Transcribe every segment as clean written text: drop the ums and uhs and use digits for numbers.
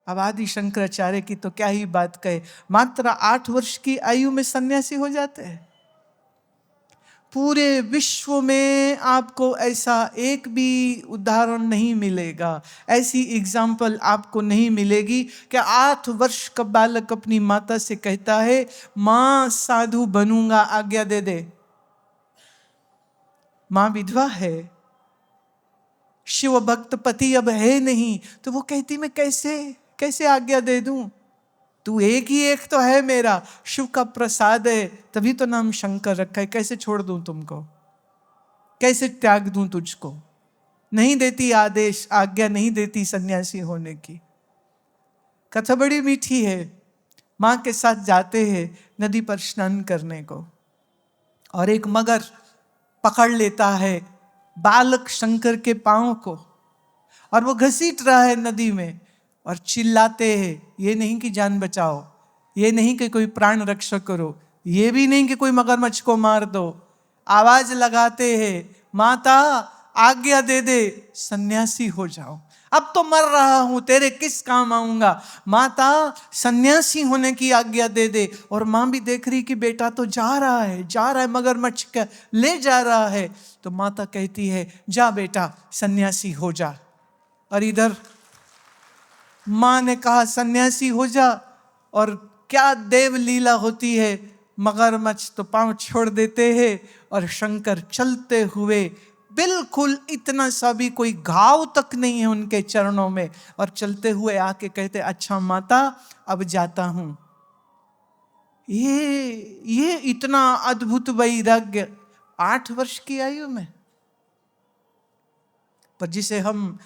अब आदि शंकराचार्य की तो क्या ही बात कहे, मात्र 8 वर्ष की आयु में सन्यासी हो जाते हैं। पूरे विश्व में आपको ऐसा एक भी उदाहरण नहीं मिलेगा, ऐसी एग्जाम्पल आपको नहीं मिलेगी कि 8 वर्ष का बालक अपनी माता से कहता है, माँ साधु बनूंगा, आज्ञा दे दे। माँ विधवा है, शिव भक्त पति अब है नहीं, तो वो कहती मैं कैसे आज्ञा दे दूं? तू एक ही एक तो है मेरा, शिव का प्रसाद है, तभी तो नाम शंकर रखा है, कैसे छोड़ दूं तुमको, कैसे त्याग दूं तुझको? नहीं देती आदेश, आज्ञा नहीं देती सन्यासी होने की। कथा बड़ी मीठी है। मां के साथ जाते हैं नदी पर स्नान करने को, और एक मगर पकड़ लेता है बालक शंकर के पांव को, और वो घसीट रहा है नदी में, और चिल्लाते हैं, ये नहीं कि जान बचाओ, ये नहीं कि कोई प्राण रक्षा करो, ये भी नहीं कि कोई मगरमच्छ को मार दो। आवाज लगाते हैं, माता आज्ञा दे दे, सन्यासी हो जाओ, अब तो मर रहा हूं, तेरे किस काम आऊंगा, माता सन्यासी होने की आज्ञा दे दे। और मां भी देख रही कि बेटा तो जा रहा है मगरमच्छ का ले जा रहा है, तो माता कहती है, जा बेटा सन्यासी हो जा। और इधर मां ने कहा सन्यासी हो जा, और क्या देव लीला होती है, मगरमच्छ तो पांव छोड़ देते हैं और शंकर चलते हुए, बिल्कुल इतना सा भी कोई घाव तक नहीं है उनके चरणों में, और चलते हुए आके कहते, अच्छा माता अब जाता हूं। ये इतना अद्भुत वैराग्य 8 वर्ष की आयु में। पर जिसे हम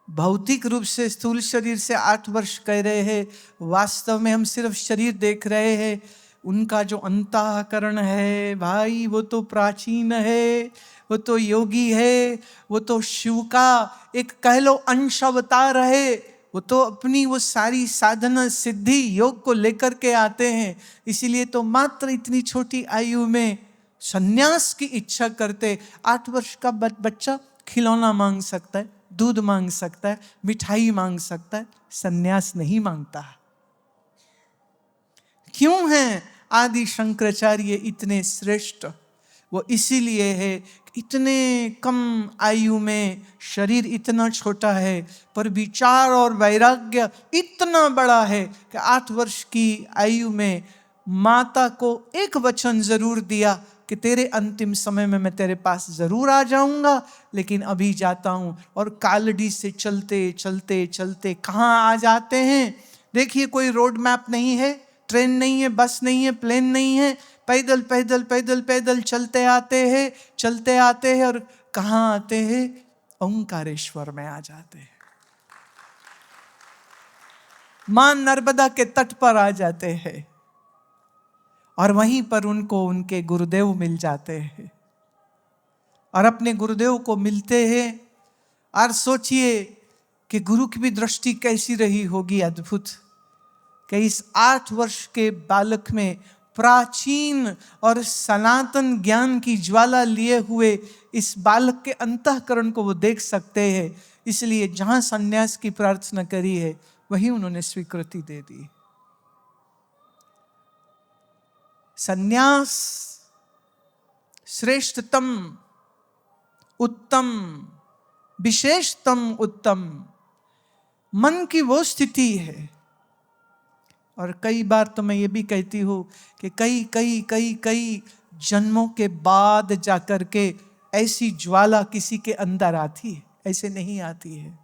भौतिक रूप से स्थूल शरीर से 8 वर्ष कह रहे हैं, वास्तव में हम सिर्फ शरीर देख रहे हैं। उनका जो अंतःकरण है भाई, वो तो प्राचीन है, वो तो योगी है, वो तो शिव का एक कह लो अंश अवतार है। वो तो अपनी वो सारी साधना सिद्धि योग को लेकर के आते हैं। इसीलिए तो मात्र इतनी छोटी आयु में सन्यास की इच्छा करते। 8 वर्ष का बच्चा खिलौना मांग सकता है, दूध मांग सकता है, मिठाई मांग सकता है, सन्यास नहीं मांगता। क्यों हैं आदि शंकराचार्य इतने श्रेष्ठ? वो इसीलिए है कि इतने कम आयु में शरीर इतना छोटा है, पर विचार और वैराग्य इतना बड़ा है कि 8 वर्ष की आयु में माता को एक वचन जरूर दिया कि तेरे अंतिम समय में मैं तेरे पास जरूर आ जाऊंगा, लेकिन अभी जाता हूं। और कालड़ी से चलते चलते चलते कहाँ आ जाते हैं? देखिए, कोई रोड मैप नहीं है, ट्रेन नहीं है, बस नहीं है, प्लेन नहीं है, पैदल पैदल पैदल पैदल चलते आते हैं और कहाँ आते हैं? ओंकारेश्वर में आ जाते हैं, मां नर्मदा के तट पर आ जाते हैं, और वहीं पर उनको उनके गुरुदेव मिल जाते हैं। और अपने गुरुदेव को मिलते हैं, और सोचिए कि गुरु की भी दृष्टि कैसी रही होगी, अद्भुत, कि इस 8 वर्ष के बालक में प्राचीन और सनातन ज्ञान की ज्वाला लिए हुए इस बालक के अंतःकरण को वो देख सकते हैं। इसलिए जहां सन्यास की प्रार्थना करी है, वहीं उन्होंने स्वीकृति दे दी। सन्यास श्रेष्ठतम, उत्तम, विशेषतम उत्तम मन की वो स्थिति है। और कई बार तो मैं ये भी कहती हूँ कि कई जन्मों के बाद जाकर के ऐसी ज्वाला किसी के अंदर आती है, ऐसे नहीं आती है।